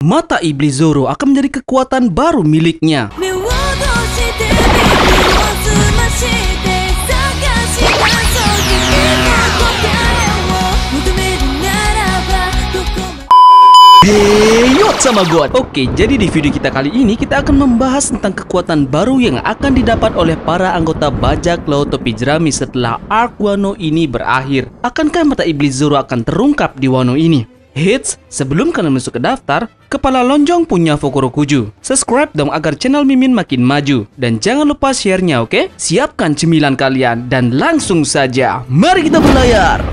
Mata Iblis Zoro akan menjadi kekuatan baru miliknya. Deyot sama God. Oke, jadi di video kita kali ini kita akan membahas tentang kekuatan baru yang akan didapat oleh para anggota bajak laut topi jerami setelah arc Wano ini berakhir. Akankah mata Iblis Zoro akan terungkap di Wano ini? Hits, sebelum kalian masuk ke daftar, kepala lonjong punya Fukurokuju. Subscribe dong agar channel Mimin makin maju. Dan jangan lupa share-nya, oke? Siapkan cemilan kalian dan langsung saja, mari kita berlayar!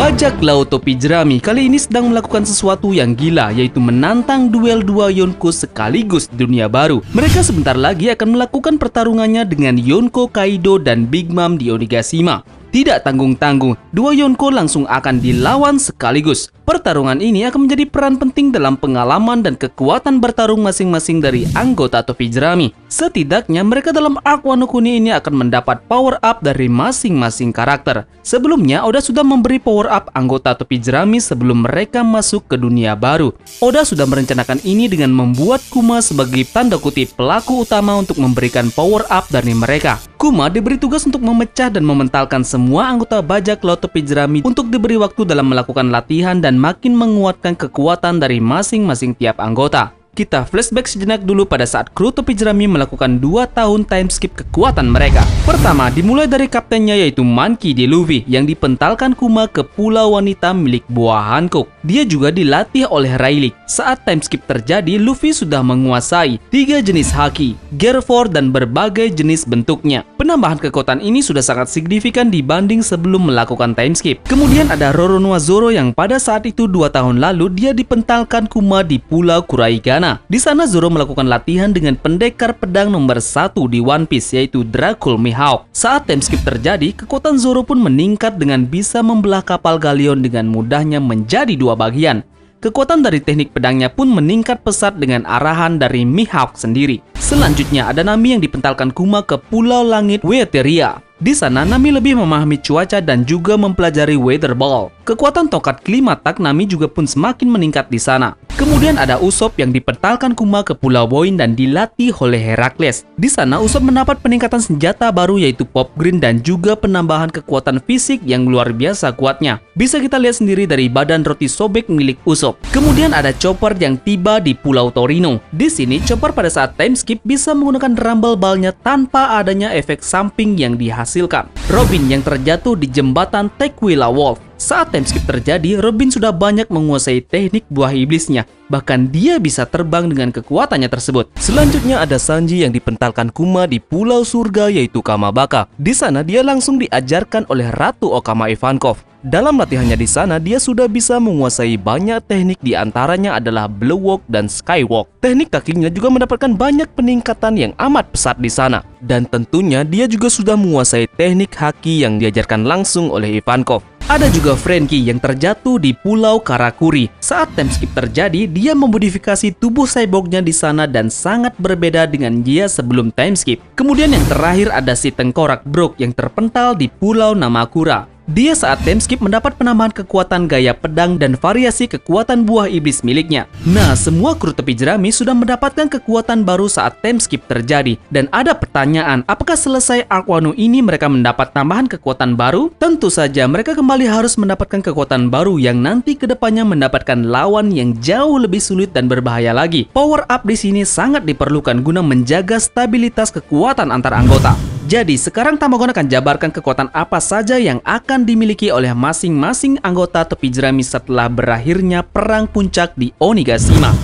Bajak laut topi jerami kali ini sedang melakukan sesuatu yang gila, yaitu menantang duel dua Yonko sekaligus di dunia baru. Mereka sebentar lagi akan melakukan pertarungannya dengan Yonko Kaido dan Big Mom di Onigashima. Tidak tanggung-tanggung, dua Yonko langsung akan dilawan sekaligus. Pertarungan ini akan menjadi peran penting dalam pengalaman dan kekuatan bertarung masing-masing dari anggota topi jerami. Setidaknya mereka dalam arc Wano Kuni ini akan mendapat power up dari masing-masing karakter. Sebelumnya Oda sudah memberi power up anggota topi jerami sebelum mereka masuk ke dunia baru. Oda sudah merencanakan ini dengan membuat Kuma sebagai tanda kutip pelaku utama untuk memberikan power up dari mereka. Kuma diberi tugas untuk memecah dan mementalkan semua anggota bajak laut topi jerami untuk diberi waktu dalam melakukan latihan dan makin menguatkan kekuatan dari masing-masing tiap anggota. Kita flashback sejenak dulu pada saat kru topi jerami melakukan 2 tahun time skip kekuatan mereka. Pertama, dimulai dari kaptennya yaitu Monkey D. Luffy yang dipentalkan Kuma ke pulau wanita milik buah Hancock. Dia juga dilatih oleh Rayleigh. Saat time skip terjadi, Luffy sudah menguasai 3 jenis haki, Gear 4 dan berbagai jenis bentuknya. Penambahan kekuatan ini sudah sangat signifikan dibanding sebelum melakukan time skip. Kemudian ada Roronoa Zoro yang pada saat itu 2 tahun lalu dia dipentalkan Kuma di pulau Kuraigana. Di sana Zoro melakukan latihan dengan pendekar pedang nomor 1 di One Piece yaitu Dracul Mihawk. Saat time skip terjadi, kekuatan Zoro pun meningkat dengan bisa membelah kapal galion dengan mudahnya menjadi 2 bagian. Kekuatan dari teknik pedangnya pun meningkat pesat dengan arahan dari Mihawk sendiri. Selanjutnya ada Nami yang dipentalkan Kuma ke Pulau Langit Weatheria. Di sana Nami lebih memahami cuaca dan juga mempelajari weather ball. Kekuatan tongkat Klimatak Nami juga pun semakin meningkat di sana. Kemudian ada Usopp yang dipentalkan Kuma ke Pulau Boin dan dilatih oleh Herakles. Di sana Usopp mendapat peningkatan senjata baru yaitu Pop Green dan juga penambahan kekuatan fisik yang luar biasa kuatnya. Bisa kita lihat sendiri dari badan roti sobek milik Usopp. Kemudian ada Chopper yang tiba di Pulau Torino. Di sini Chopper pada saat time skip bisa menggunakan Rumble Ball-nya tanpa adanya efek samping yang dihasilkan. Robin yang terjatuh di jembatan Tequila Wolf. Saat time skip terjadi, Robin sudah banyak menguasai teknik buah iblisnya. Bahkan dia bisa terbang dengan kekuatannya tersebut. Selanjutnya ada Sanji yang dipentalkan Kuma di Pulau Surga yaitu Kamabaka. Di sana dia langsung diajarkan oleh Ratu Okama Ivankov. Dalam latihannya di sana dia sudah bisa menguasai banyak teknik, di antaranya adalah Blue Walk dan Skywalk. Teknik kakinya juga mendapatkan banyak peningkatan yang amat pesat di sana. Dan tentunya dia juga sudah menguasai teknik haki yang diajarkan langsung oleh Ivankov. Ada juga Franky yang terjatuh di Pulau Karakuri. Saat time skip terjadi, dia memodifikasi tubuh cyborgnya di sana dan sangat berbeda dengan dia sebelum time skip. Kemudian yang terakhir ada si tengkorak Brook yang terpental di Pulau Namakura. Dia saat time skip mendapat penambahan kekuatan gaya pedang dan variasi kekuatan buah iblis miliknya. Nah, semua kru topi jerami sudah mendapatkan kekuatan baru saat time skip terjadi. Dan ada pertanyaan, apakah selesai arc Wano ini mereka mendapat tambahan kekuatan baru? Tentu saja mereka kembali harus mendapatkan kekuatan baru yang nanti kedepannya mendapatkan lawan yang jauh lebih sulit dan berbahaya lagi. Power up di sini sangat diperlukan guna menjaga stabilitas kekuatan antar anggota. Jadi sekarang Tamagon akan jabarkan kekuatan apa saja yang akan dimiliki oleh masing-masing anggota topi jerami setelah berakhirnya perang puncak di Onigashima.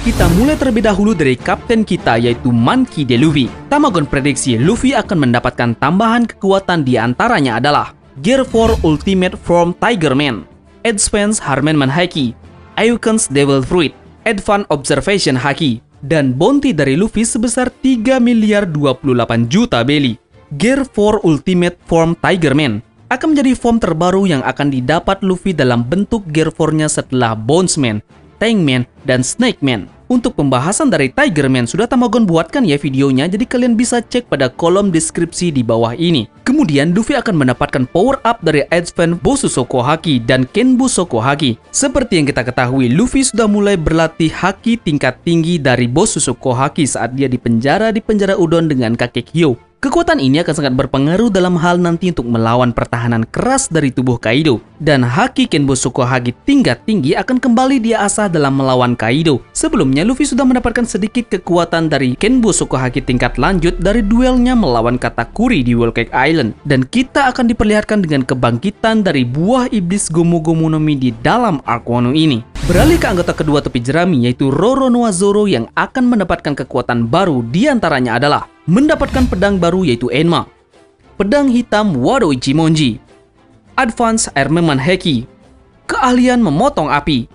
Kita mulai terlebih dahulu dari kapten kita yaitu Monkey D. Luffy. Tamagon prediksi Luffy akan mendapatkan tambahan kekuatan, di antaranya adalah Gear 4 Ultimate Form Tiger Man, Advanced Harmenman Haki, Ayuken's Devil Fruit, Advanced Observation Haki, dan bounty dari Luffy sebesar 3 miliar 28 juta belly. Gear 4 Ultimate Form Tiger Man, akan menjadi form terbaru yang akan didapat Luffy dalam bentuk Gear 4-nya setelah Bonesman, Tankman, dan Snakeman. Untuk pembahasan dari Tigerman sudah Tamagon buatkan ya videonya, jadi kalian bisa cek pada kolom deskripsi di bawah ini. Kemudian Luffy akan mendapatkan power up dari Advance Bosu Soko Haki dan Kenbu Soko Haki. Seperti yang kita ketahui, Luffy sudah mulai berlatih haki tingkat tinggi dari Bosu Soko Haki saat dia di penjara Udon dengan kakek Hyo. Kekuatan ini akan sangat berpengaruh dalam hal nanti untuk melawan pertahanan keras dari tubuh Kaido. Dan haki Kenbu Soko Haki tingkat tinggi akan kembali dia asah dalam melawan Kaido. Sebelumnya Luffy sudah mendapatkan sedikit kekuatan dari Kenbu Soko Haki tingkat lanjut dari duelnya melawan Katakuri di Whole Cake Island. Dan kita akan diperlihatkan dengan kebangkitan dari buah iblis Gomu Gomu no Mi di dalam arc Wano ini. Beralih ke anggota kedua topi jerami yaitu Roronoa Zoro yang akan mendapatkan kekuatan baru, diantaranya adalah mendapatkan pedang baru yaitu Enma, pedang hitam Wado Ichimonji, Advance Armament Haki, keahlian memotong api,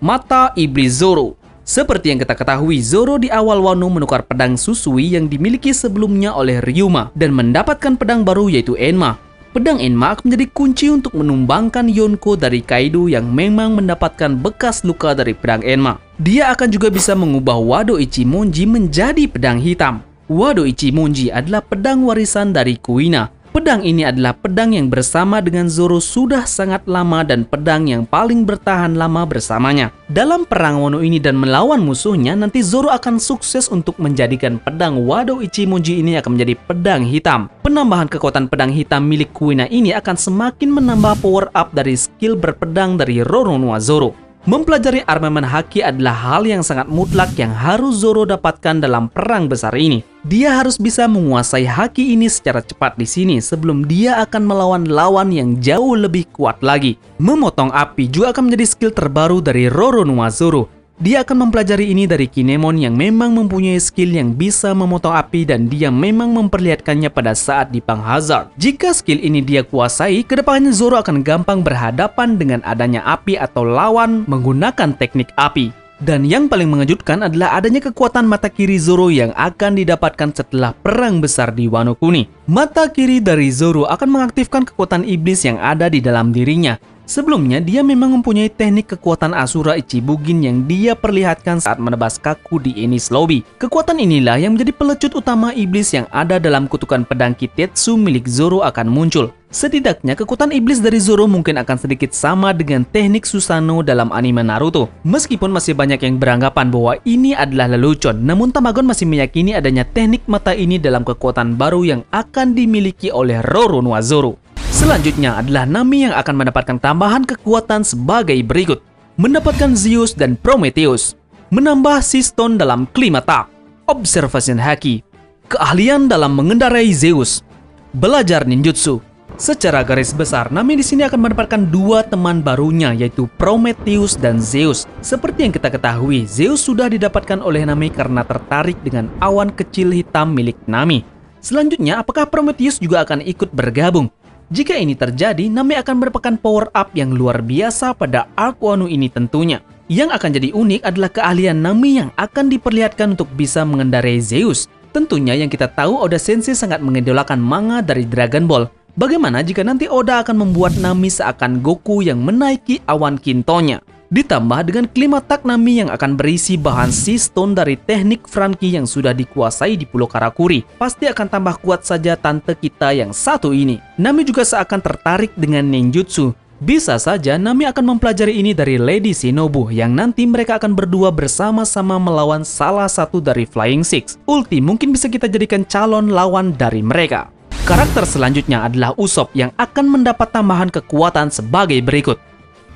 mata iblis Zoro. Seperti yang kita ketahui, Zoro di awal Wano menukar pedang Susui yang dimiliki sebelumnya oleh Ryuma dan mendapatkan pedang baru yaitu Enma. Pedang Enma akan menjadi kunci untuk menumbangkan Yonko dari Kaido yang memang mendapatkan bekas luka dari pedang Enma. Dia akan juga bisa mengubah Wado Ichimonji menjadi pedang hitam. Wado Ichimonji adalah pedang warisan dari Kuina. Pedang ini adalah pedang yang bersama dengan Zoro sudah sangat lama dan pedang yang paling bertahan lama bersamanya. Dalam perang Wano ini dan melawan musuhnya, nanti Zoro akan sukses untuk menjadikan pedang Wado Ichimonji ini akan menjadi pedang hitam. Penambahan kekuatan pedang hitam milik Kuina ini akan semakin menambah power up dari skill berpedang dari Roronoa Zoro. Mempelajari armamen haki adalah hal yang sangat mutlak yang harus Zoro dapatkan dalam perang besar ini. Dia harus bisa menguasai haki ini secara cepat di sini sebelum dia akan melawan lawan yang jauh lebih kuat lagi. Memotong api juga akan menjadi skill terbaru dari Roronoa Zoro. Dia akan mempelajari ini dari Kinemon yang memang mempunyai skill yang bisa memotong api dan dia memang memperlihatkannya pada saat di Pang Hazard. Jika skill ini dia kuasai, kedepannya Zoro akan gampang berhadapan dengan adanya api atau lawan menggunakan teknik api. Dan yang paling mengejutkan adalah adanya kekuatan mata kiri Zoro yang akan didapatkan setelah perang besar di Wano Kuni. Mata kiri dari Zoro akan mengaktifkan kekuatan iblis yang ada di dalam dirinya. Sebelumnya, dia memang mempunyai teknik kekuatan Asura Ichibugin yang dia perlihatkan saat menebas Kaku di Enies Lobby. Kekuatan inilah yang menjadi pelecut utama iblis yang ada dalam kutukan pedang Kitetsu milik Zoro akan muncul. Setidaknya, kekuatan iblis dari Zoro mungkin akan sedikit sama dengan teknik Susanoo dalam anime Naruto. Meskipun masih banyak yang beranggapan bahwa ini adalah lelucon, namun Tamagon masih meyakini adanya teknik mata ini dalam kekuatan baru yang akan dimiliki oleh Roronoa Zoro. Selanjutnya adalah Nami yang akan mendapatkan tambahan kekuatan sebagai berikut. Mendapatkan Zeus dan Prometheus. Menambah Seastone dalam Klimata. Observation Haki. Keahlian dalam mengendarai Zeus. Belajar ninjutsu. Secara garis besar, Nami di sini akan mendapatkan dua teman barunya yaitu Prometheus dan Zeus. Seperti yang kita ketahui, Zeus sudah didapatkan oleh Nami karena tertarik dengan awan kecil hitam milik Nami. Selanjutnya, apakah Prometheus juga akan ikut bergabung? Jika ini terjadi, Nami akan mendapatkan power up yang luar biasa pada arc Wano ini tentunya. Yang akan jadi unik adalah keahlian Nami yang akan diperlihatkan untuk bisa mengendarai Zeus. Tentunya yang kita tahu Oda Sensei sangat mengidolakan manga dari Dragon Ball. Bagaimana jika nanti Oda akan membuat Nami seakan Goku yang menaiki awan Kintonya? Ditambah dengan Klimatak Nami yang akan berisi bahan Seastone dari teknik Franky yang sudah dikuasai di Pulau Karakuri. Pasti akan tambah kuat saja tante kita yang satu ini. Nami juga seakan tertarik dengan ninjutsu. Bisa saja Nami akan mempelajari ini dari Lady Shinobu yang nanti mereka akan berdua bersama-sama melawan salah satu dari Flying Six. Ulti mungkin bisa kita jadikan calon lawan dari mereka. Karakter selanjutnya adalah Usopp yang akan mendapat tambahan kekuatan sebagai berikut.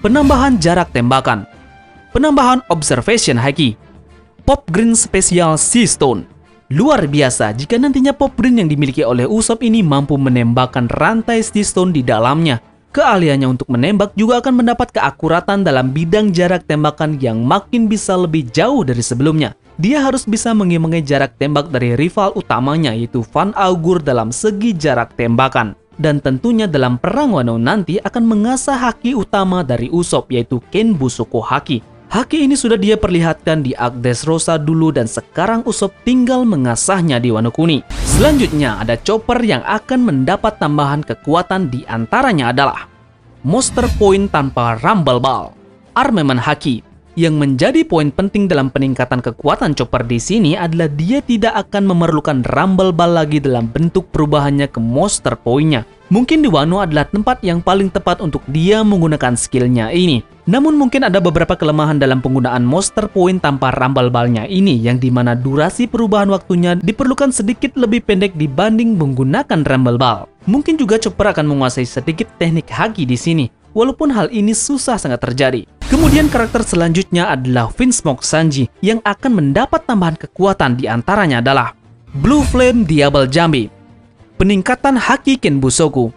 Penambahan jarak tembakan, penambahan observation haki, Pop Green Special Seastone. Luar biasa jika nantinya Pop Green yang dimiliki oleh Usopp ini mampu menembakkan rantai Seastone di dalamnya. Keahliannya untuk menembak juga akan mendapat keakuratan dalam bidang jarak tembakan yang makin bisa lebih jauh dari sebelumnya. Dia harus bisa mengimbangi jarak tembak dari rival utamanya yaitu Van Augur dalam segi jarak tembakan. Dan tentunya dalam perang Wano nanti akan mengasah haki utama dari Usopp yaitu Kenbu Soko Haki. Haki ini sudah dia perlihatkan di arc Dressrosa dulu dan sekarang Usopp tinggal mengasahnya di Wano Kuni. Selanjutnya ada Chopper yang akan mendapat tambahan kekuatan, di antaranya adalah Monster Point tanpa Rumble Ball, Armament Haki. Yang menjadi poin penting dalam peningkatan kekuatan Chopper di sini adalah dia tidak akan memerlukan Rumble Ball lagi dalam bentuk perubahannya ke Monster Point-nya. Mungkin di Wano adalah tempat yang paling tepat untuk dia menggunakan skillnya ini. Namun mungkin ada beberapa kelemahan dalam penggunaan Monster Point tanpa Rumble Ball-nya ini, yang dimana durasi perubahan waktunya diperlukan sedikit lebih pendek dibanding menggunakan Rumble Ball. Mungkin juga Chopper akan menguasai sedikit teknik Haki di sini, walaupun hal ini susah sangat terjadi. Kemudian karakter selanjutnya adalah Vinsmoke Sanji yang akan mendapat tambahan kekuatan, di antaranya adalah Blue Flame Diable Jambi. Peningkatan Haki Kenbushoku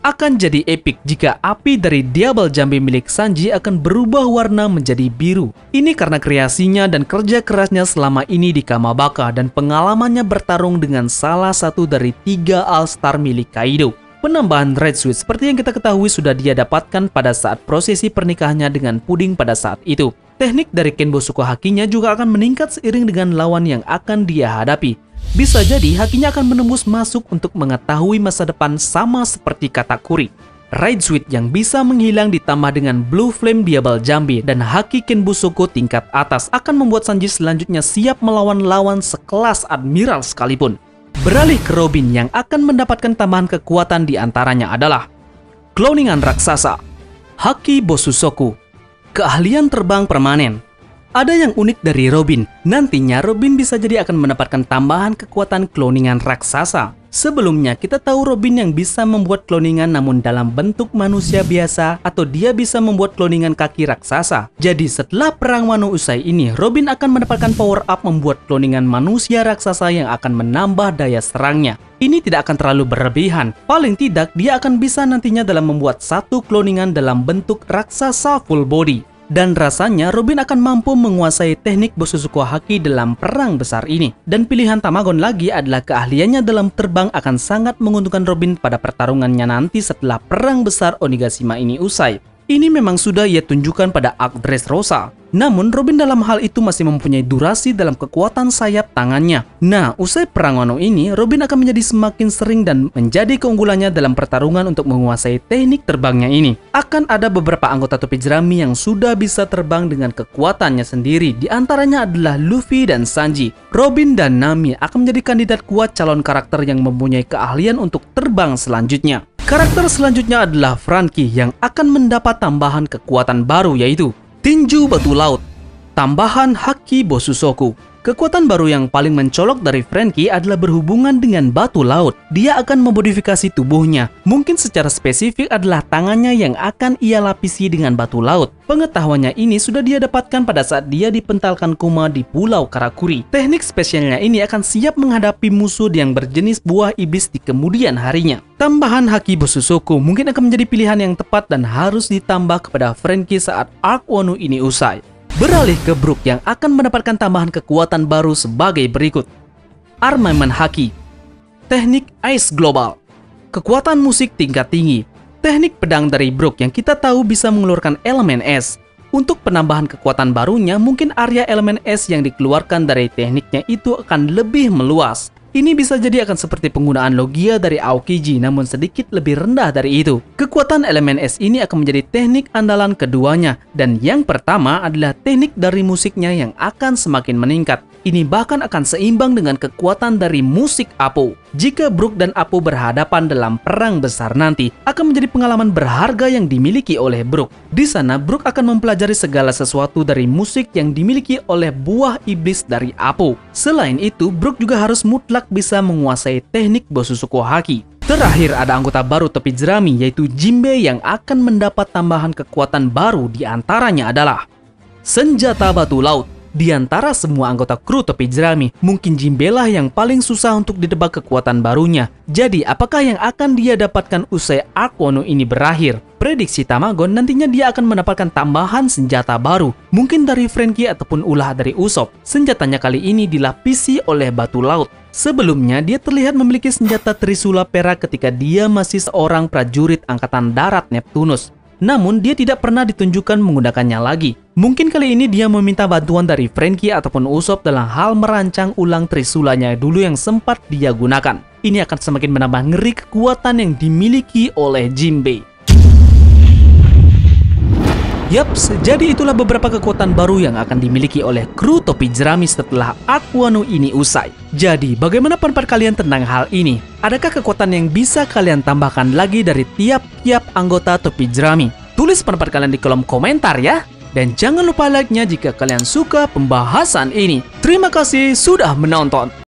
akan jadi epic jika api dari Diable Jambi milik Sanji akan berubah warna menjadi biru. Ini karena kreasinya dan kerja kerasnya selama ini di Kamabaka dan pengalamannya bertarung dengan salah satu dari 3 All-Star milik Kaido. Penambahan Red Switch seperti yang kita ketahui sudah dia dapatkan pada saat prosesi pernikahannya dengan Puding pada saat itu. Teknik dari Kenbushoku Hakinya juga akan meningkat seiring dengan lawan yang akan dia hadapi. Bisa jadi Hakinya akan menembus masuk untuk mengetahui masa depan, sama seperti Katakuri. Red Switch yang bisa menghilang ditambah dengan Blue Flame Diable Jambi dan Haki Kenbushoku tingkat atas akan membuat Sanji selanjutnya siap melawan lawan sekelas Admiral sekalipun. Beralih ke Robin yang akan mendapatkan tambahan kekuatan, di antaranya adalah Cloningan Raksasa, Haki Bosusoku, keahlian terbang permanen. Ada yang unik dari Robin, nantinya Robin bisa jadi akan mendapatkan tambahan kekuatan Cloningan Raksasa. Sebelumnya kita tahu Robin yang bisa membuat cloningan namun dalam bentuk manusia biasa, atau dia bisa membuat cloningan kaki raksasa. Jadi setelah perang Wano usai ini, Robin akan mendapatkan power up membuat cloningan manusia raksasa yang akan menambah daya serangnya. Ini tidak akan terlalu berlebihan, paling tidak dia akan bisa nantinya dalam membuat satu cloningan dalam bentuk raksasa full body. Dan rasanya Robin akan mampu menguasai teknik Bosusuku Haki dalam perang besar ini. Dan pilihan Tamagon lagi adalah keahliannya dalam terbang akan sangat menguntungkan Robin pada pertarungannya nanti setelah perang besar Onigashima ini usai. Ini memang sudah ia tunjukkan pada arc Dressrosa. Namun Robin dalam hal itu masih mempunyai durasi dalam kekuatan sayap tangannya. Nah, usai perang Wano ini, Robin akan menjadi semakin sering dan menjadi keunggulannya dalam pertarungan untuk menguasai teknik terbangnya ini. Akan ada beberapa anggota topi jerami yang sudah bisa terbang dengan kekuatannya sendiri. Di antaranya adalah Luffy dan Sanji. Robin dan Nami akan menjadi kandidat kuat calon karakter yang mempunyai keahlian untuk terbang selanjutnya. Karakter selanjutnya adalah Franky yang akan mendapat tambahan kekuatan baru, yaitu Tinju Batu Laut, tambahan Haki Bosusoku. Kekuatan baru yang paling mencolok dari Franky adalah berhubungan dengan batu laut. Dia akan memodifikasi tubuhnya. Mungkin secara spesifik adalah tangannya yang akan ia lapisi dengan batu laut. Pengetahuannya ini sudah dia dapatkan pada saat dia dipentalkan Kuma di Pulau Karakuri. Teknik spesialnya ini akan siap menghadapi musuh yang berjenis buah iblis di kemudian harinya. Tambahan Haki Bosusoku mungkin akan menjadi pilihan yang tepat dan harus ditambah kepada Franky saat arc Wano ini usai. Beralih ke Brook yang akan mendapatkan tambahan kekuatan baru sebagai berikut. Armament Haki, teknik Ice Global, kekuatan musik tingkat tinggi, teknik pedang dari Brook yang kita tahu bisa mengeluarkan elemen es. Untuk penambahan kekuatan barunya, mungkin area elemen es yang dikeluarkan dari tekniknya itu akan lebih meluas. Ini bisa jadi akan seperti penggunaan Logia dari Aokiji, namun sedikit lebih rendah dari itu. Kekuatan elemen es ini akan menjadi teknik andalan keduanya, dan yang pertama adalah teknik dari musiknya yang akan semakin meningkat. Ini bahkan akan seimbang dengan kekuatan dari musik Apo. Jika Brook dan Apo berhadapan dalam perang besar nanti, akan menjadi pengalaman berharga yang dimiliki oleh Brook. Di sana, Brook akan mempelajari segala sesuatu dari musik yang dimiliki oleh buah iblis dari Apo. Selain itu, Brook juga harus mutlak bisa menguasai teknik Bosusuku Haki. Terakhir ada anggota baru topi jerami, yaitu Jinbe yang akan mendapat tambahan kekuatan baru, diantaranya adalah senjata batu laut. Di antara semua anggota kru topi jerami, mungkin Jinbe lah yang paling susah untuk ditebak kekuatan barunya. Jadi, apakah yang akan dia dapatkan usai arc Wano ini berakhir? Prediksi Tamagon nantinya dia akan mendapatkan tambahan senjata baru, mungkin dari Franky ataupun ulah dari Usopp. Senjatanya kali ini dilapisi oleh batu laut. Sebelumnya, dia terlihat memiliki senjata Trisula perak ketika dia masih seorang prajurit angkatan darat Neptunus. namun dia tidak pernah ditunjukkan menggunakannya lagi. Mungkin kali ini dia meminta bantuan dari Franky ataupun Usopp dalam hal merancang ulang Trisulanya dulu yang sempat dia gunakan. Ini akan semakin menambah ngeri kekuatan yang dimiliki oleh Jinbei. Yaps, jadi itulah beberapa kekuatan baru yang akan dimiliki oleh kru topi jerami setelah arc Wano ini usai. Jadi, bagaimana pendapat kalian tentang hal ini? Adakah kekuatan yang bisa kalian tambahkan lagi dari tiap-tiap anggota topi jerami? Tulis pendapat kalian di kolom komentar ya. Dan jangan lupa like-nya jika kalian suka pembahasan ini. Terima kasih sudah menonton.